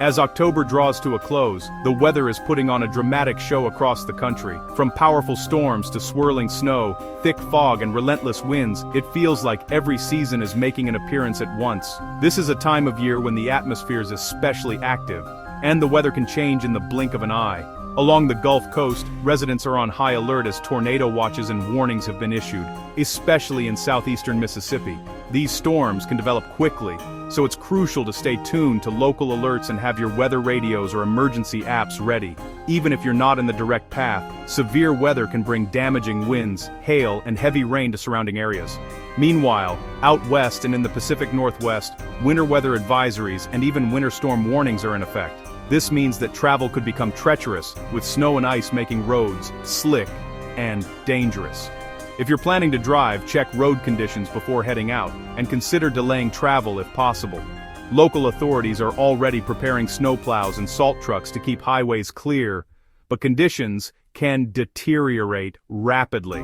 As October draws to a close, the weather is putting on a dramatic show across the country. From powerful storms to swirling snow, thick fog and relentless winds, it feels like every season is making an appearance at once. This is a time of year when the atmosphere is especially active, and the weather can change in the blink of an eye. Along the Gulf Coast, residents are on high alert as tornado watches and warnings have been issued, especially in southeastern Mississippi. These storms can develop quickly, so it's crucial to stay tuned to local alerts and have your weather radios or emergency apps ready. Even if you're not in the direct path, severe weather can bring damaging winds, hail, and heavy rain to surrounding areas. Meanwhile, out west and in the Pacific Northwest, winter weather advisories and even winter storm warnings are in effect. This means that travel could become treacherous, with snow and ice making roads slick and dangerous. If you're planning to drive, check road conditions before heading out, and consider delaying travel if possible. Local authorities are already preparing snowplows and salt trucks to keep highways clear, but conditions can deteriorate rapidly.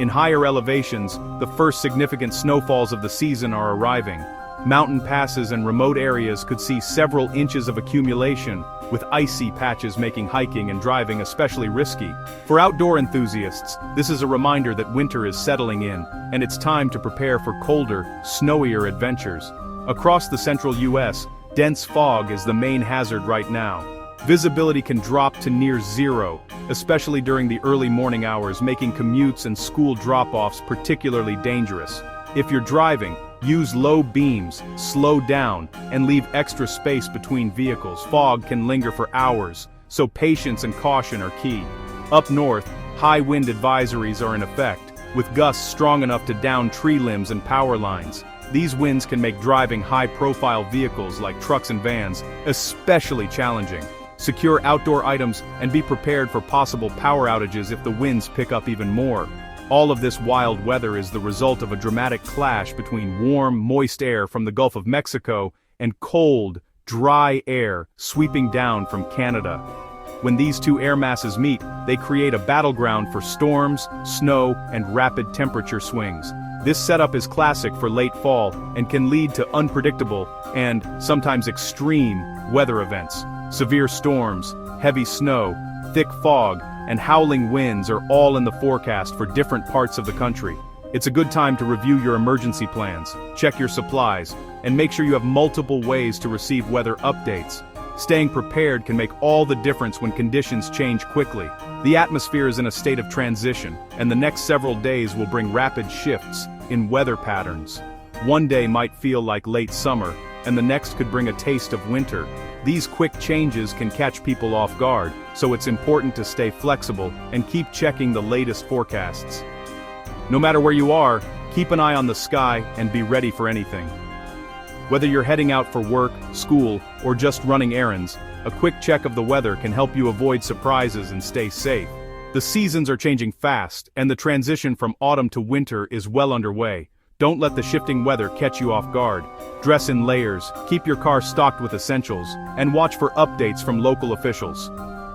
In higher elevations, the first significant snowfalls of the season are arriving. Mountain passes and remote areas could see several inches of accumulation, with icy patches making hiking and driving especially risky. For outdoor enthusiasts, this is a reminder that winter is settling in, and it's time to prepare for colder, snowier adventures. Across the central U.S., dense fog is the main hazard right now. Visibility can drop to near zero, especially during the early morning hours, making commutes and school drop-offs particularly dangerous. If you're driving, use low beams, slow down, and leave extra space between vehicles. Fog can linger for hours, so patience and caution are key. Up north, high wind advisories are in effect, with gusts strong enough to down tree limbs and power lines. These winds can make driving high-profile vehicles like trucks and vans especially challenging. Secure outdoor items and be prepared for possible power outages if the winds pick up even more. All of this wild weather is the result of a dramatic clash between warm, moist air from the Gulf of Mexico and cold, dry air sweeping down from Canada. When these two air masses meet, they create a battleground for storms, snow, and rapid temperature swings. This setup is classic for late fall and can lead to unpredictable and sometimes extreme weather events. Severe storms, heavy snow, thick fog, and howling winds are all in the forecast for different parts of the country. It's a good time to review your emergency plans, check your supplies, and make sure you have multiple ways to receive weather updates. Staying prepared can make all the difference when conditions change quickly. The atmosphere is in a state of transition, and the next several days will bring rapid shifts in weather patterns. One day might feel like late summer, and the next could bring a taste of winter. These quick changes can catch people off guard, so it's important to stay flexible and keep checking the latest forecasts. No matter where you are, keep an eye on the sky and be ready for anything. Whether you're heading out for work, school, or just running errands, a quick check of the weather can help you avoid surprises and stay safe. The seasons are changing fast, and the transition from autumn to winter is well underway. Don't let the shifting weather catch you off guard. Dress in layers, keep your car stocked with essentials, and watch for updates from local officials.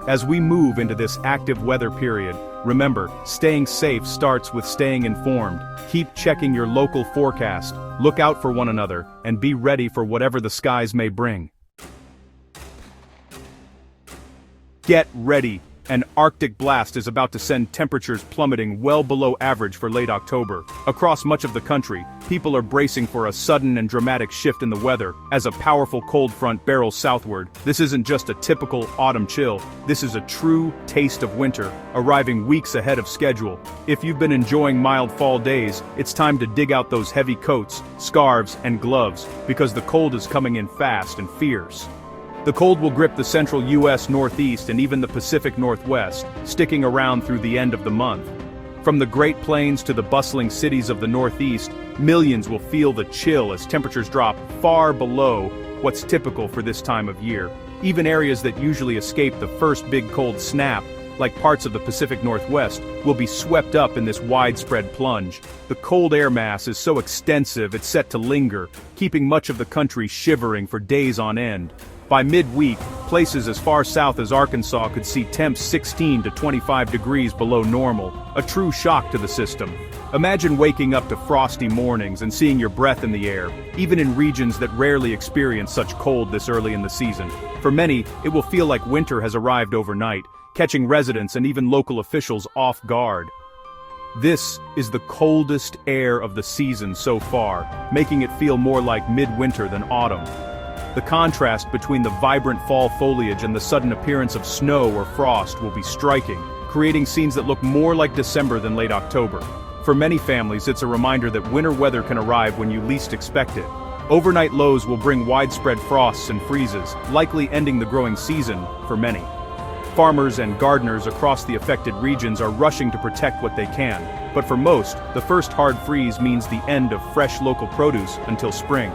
As we move into this active weather period, remember, staying safe starts with staying informed. Keep checking your local forecast, look out for one another, and be ready for whatever the skies may bring. Get ready! An Arctic blast is about to send temperatures plummeting well below average for late October. Across much of the country, people are bracing for a sudden and dramatic shift in the weather as a powerful cold front barrels southward. This isn't just a typical autumn chill, this is a true taste of winter, arriving weeks ahead of schedule. If you've been enjoying mild fall days, it's time to dig out those heavy coats, scarves, and gloves, because the cold is coming in fast and fierce. The cold will grip the central U.S. Northeast and even the Pacific Northwest, sticking around through the end of the month. From the Great Plains to the bustling cities of the Northeast, millions will feel the chill as temperatures drop far below what's typical for this time of year. Even areas that usually escape the first big cold snap, like parts of the Pacific Northwest, will be swept up in this widespread plunge. The cold air mass is so extensive it's set to linger, keeping much of the country shivering for days on end. By midweek, places as far south as Arkansas could see temps 16 to 25 degrees below normal, a true shock to the system. Imagine waking up to frosty mornings and seeing your breath in the air, even in regions that rarely experience such cold this early in the season. For many, it will feel like winter has arrived overnight, catching residents and even local officials off guard. This is the coldest air of the season so far, making it feel more like midwinter than autumn. The contrast between the vibrant fall foliage and the sudden appearance of snow or frost will be striking, creating scenes that look more like December than late October. For many families, it's a reminder that winter weather can arrive when you least expect it. Overnight lows will bring widespread frosts and freezes, likely ending the growing season for many. Farmers and gardeners across the affected regions are rushing to protect what they can, but for most, the first hard freeze means the end of fresh local produce until spring.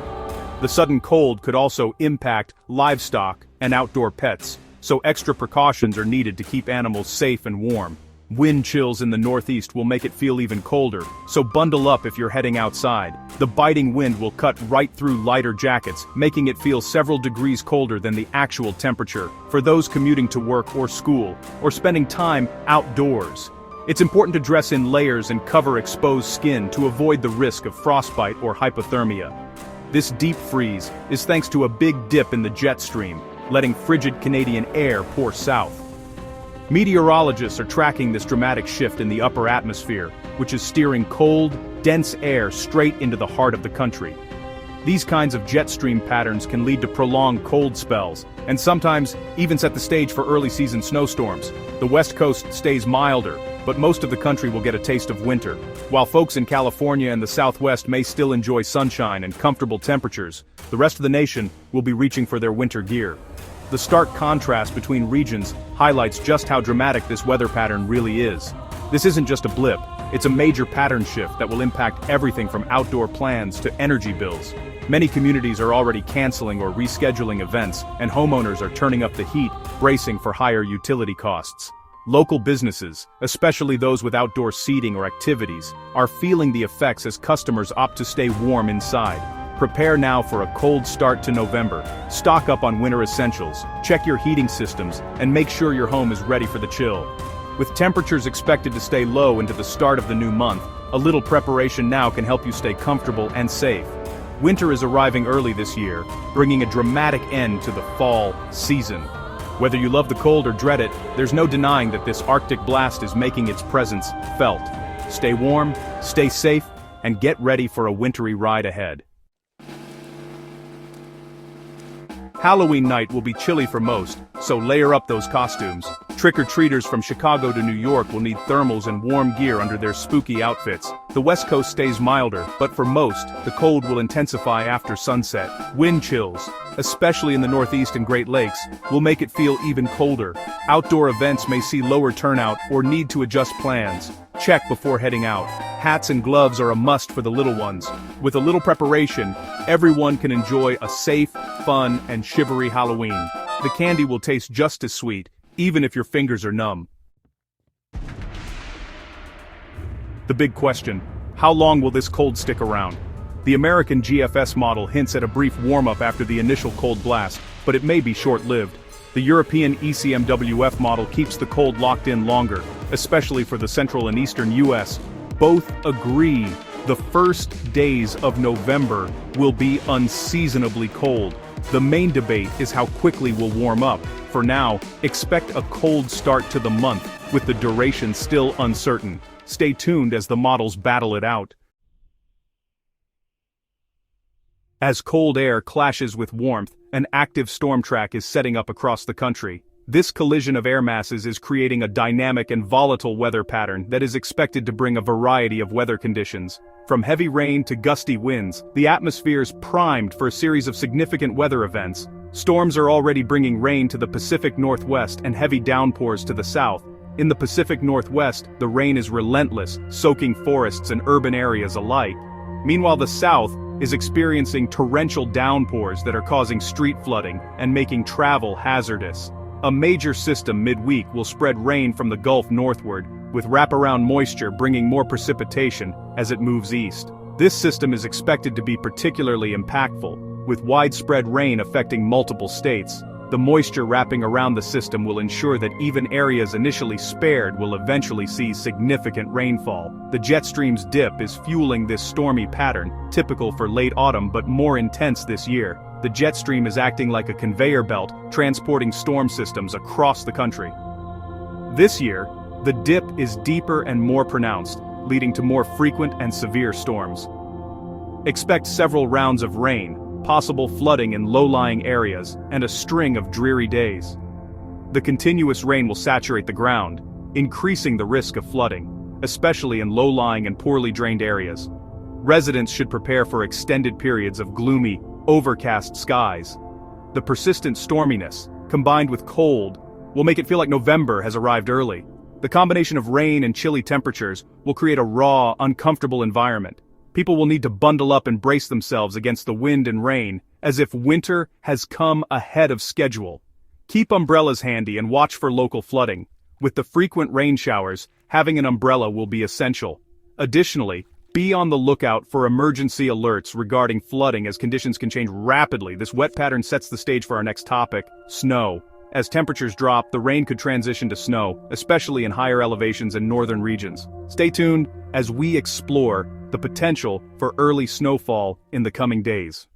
The sudden cold could also impact livestock and outdoor pets, so extra precautions are needed to keep animals safe and warm. Wind chills in the northeast will make it feel even colder, so bundle up if you're heading outside. The biting wind will cut right through lighter jackets, making it feel several degrees colder than the actual temperature for those commuting to work or school, or spending time outdoors. It's important to dress in layers and cover exposed skin to avoid the risk of frostbite or hypothermia. This deep freeze is thanks to a big dip in the jet stream, letting frigid Canadian air pour south. Meteorologists are tracking this dramatic shift in the upper atmosphere, which is steering cold, dense air straight into the heart of the country. These kinds of jet stream patterns can lead to prolonged cold spells, and sometimes even set the stage for early season snowstorms. The West Coast stays milder, but most of the country will get a taste of winter. While folks in California and the Southwest may still enjoy sunshine and comfortable temperatures, the rest of the nation will be reaching for their winter gear. The stark contrast between regions highlights just how dramatic this weather pattern really is. This isn't just a blip, it's a major pattern shift that will impact everything from outdoor plans to energy bills. Many communities are already canceling or rescheduling events, and homeowners are turning up the heat, bracing for higher utility costs. Local businesses, especially those with outdoor seating or activities, are feeling the effects as customers opt to stay warm inside. Prepare now for a cold start to November. Stock up on winter essentials, check your heating systems, and make sure your home is ready for the chill. With temperatures expected to stay low into the start of the new month, a little preparation now can help you stay comfortable and safe. Winter is arriving early this year, bringing a dramatic end to the fall season. Whether you love the cold or dread it, there's no denying that this Arctic blast is making its presence felt. Stay warm, stay safe, and get ready for a wintry ride ahead. Halloween night will be chilly for most, so layer up those costumes. Trick-or-treaters from Chicago to New York will need thermals and warm gear under their spooky outfits. The West Coast stays milder, but for most, the cold will intensify after sunset. Wind chills, especially in the Northeast and Great Lakes, will make it feel even colder. Outdoor events may see lower turnout or need to adjust plans. Check before heading out. Hats and gloves are a must for the little ones. With a little preparation, everyone can enjoy a safe, fun, and shivery Halloween. The candy will taste just as sweet, even if your fingers are numb. The big question: how long will this cold stick around? The American GFS model hints at a brief warm-up after the initial cold blast, but it may be short-lived. The European ECMWF model keeps the cold locked in longer, especially for the central and eastern US. Both agree the first days of November will be unseasonably cold. The main debate is how quickly we'll warm up. For now, expect a cold start to the month, with the duration still uncertain. Stay tuned as the models battle it out. As cold air clashes with warmth, an active storm track is setting up across the country. This collision of air masses is creating a dynamic and volatile weather pattern that is expected to bring a variety of weather conditions. From heavy rain to gusty winds, the atmosphere is primed for a series of significant weather events. Storms are already bringing rain to the Pacific Northwest and heavy downpours to the south. In the Pacific Northwest, the rain is relentless, soaking forests and urban areas alike. Meanwhile, the south is experiencing torrential downpours that are causing street flooding and making travel hazardous. A major system midweek will spread rain from the Gulf northward, with wraparound moisture bringing more precipitation as it moves east. This system is expected to be particularly impactful, with widespread rain affecting multiple states. The moisture wrapping around the system will ensure that even areas initially spared will eventually see significant rainfall. The jet stream's dip is fueling this stormy pattern, typical for late autumn but more intense this year. The jet stream is acting like a conveyor belt, transporting storm systems across the country. This year, the dip is deeper and more pronounced, leading to more frequent and severe storms. Expect several rounds of rain, possible flooding in low-lying areas, and a string of dreary days. The continuous rain will saturate the ground, increasing the risk of flooding, especially in low-lying and poorly drained areas. Residents should prepare for extended periods of gloomy, overcast skies. The persistent storminess, combined with cold, will make it feel like November has arrived early. The combination of rain and chilly temperatures will create a raw, uncomfortable environment. People will need to bundle up and brace themselves against the wind and rain, as if winter has come ahead of schedule. Keep umbrellas handy and watch for local flooding. With the frequent rain showers, having an umbrella will be essential. Additionally, be on the lookout for emergency alerts regarding flooding as conditions can change rapidly. This wet pattern sets the stage for our next topic, snow. As temperatures drop, the rain could transition to snow, especially in higher elevations in northern regions. Stay tuned as we explore the potential for early snowfall in the coming days.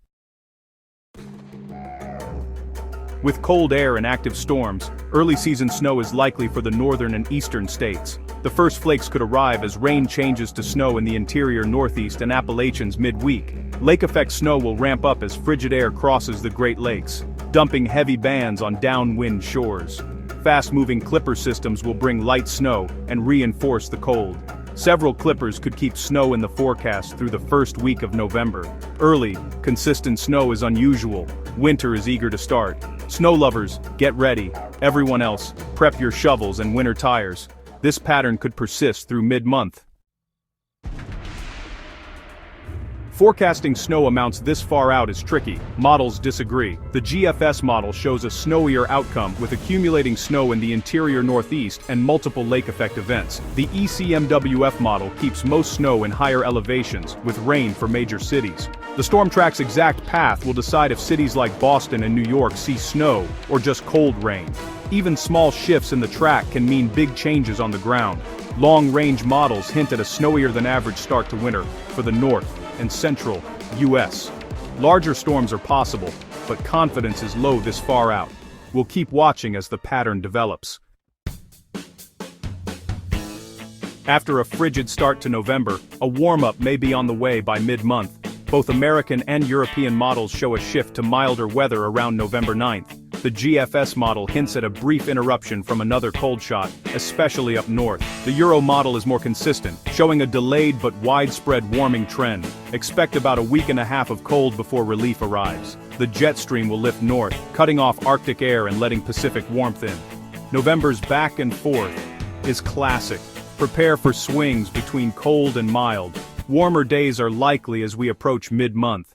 With cold air and active storms, early season snow is likely for the northern and eastern states. The first flakes could arrive as rain changes to snow in the interior Northeast and Appalachians mid-week. Lake-effect snow will ramp up as frigid air crosses the Great Lakes, dumping heavy bands on downwind shores. Fast-moving clipper systems will bring light snow and reinforce the cold. Several clippers could keep snow in the forecast through the first week of November. Early, consistent snow is unusual. Winter is eager to start. Snow lovers, get ready. Everyone else, prep your shovels and winter tires. This pattern could persist through mid-month. Forecasting snow amounts this far out is tricky. Models disagree. The GFS model shows a snowier outcome with accumulating snow in the interior Northeast and multiple lake effect events. The ECMWF model keeps most snow in higher elevations, with rain for major cities. The storm track's exact path will decide if cities like Boston and New York see snow or just cold rain. Even small shifts in the track can mean big changes on the ground. Long-range models hint at a snowier than average start to winter for the north and central U.S. Larger storms are possible, but confidence is low this far out. We'll keep watching as the pattern develops. After a frigid start to November, a warm-up may be on the way by mid-month. Both American and European models show a shift to milder weather around November 9th. The GFS model hints at a brief interruption from another cold shot, especially up north. The Euro model is more consistent, showing a delayed but widespread warming trend. Expect about a week and a half of cold before relief arrives. The jet stream will lift north, cutting off Arctic air and letting Pacific warmth in. November's back and forth is classic. Prepare for swings between cold and mild. Warmer days are likely as we approach mid-month.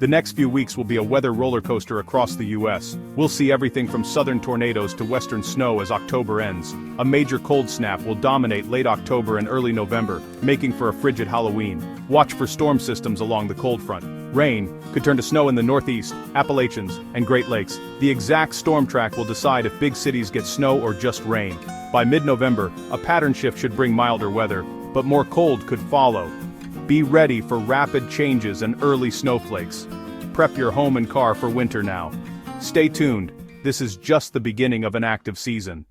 The next few weeks will be a weather roller coaster across the U.S. We'll see everything from southern tornadoes to western snow as October ends. A major cold snap will dominate late October and early November, making for a frigid Halloween. Watch for storm systems along the cold front. Rain could turn to snow in the Northeast, Appalachians, and Great Lakes. The exact storm track will decide if big cities get snow or just rain. By mid-November, a pattern shift should bring milder weather, but more cold could follow. Be ready for rapid changes and early snowflakes. Prep your home and car for winter now. Stay tuned, this is just the beginning of an active season.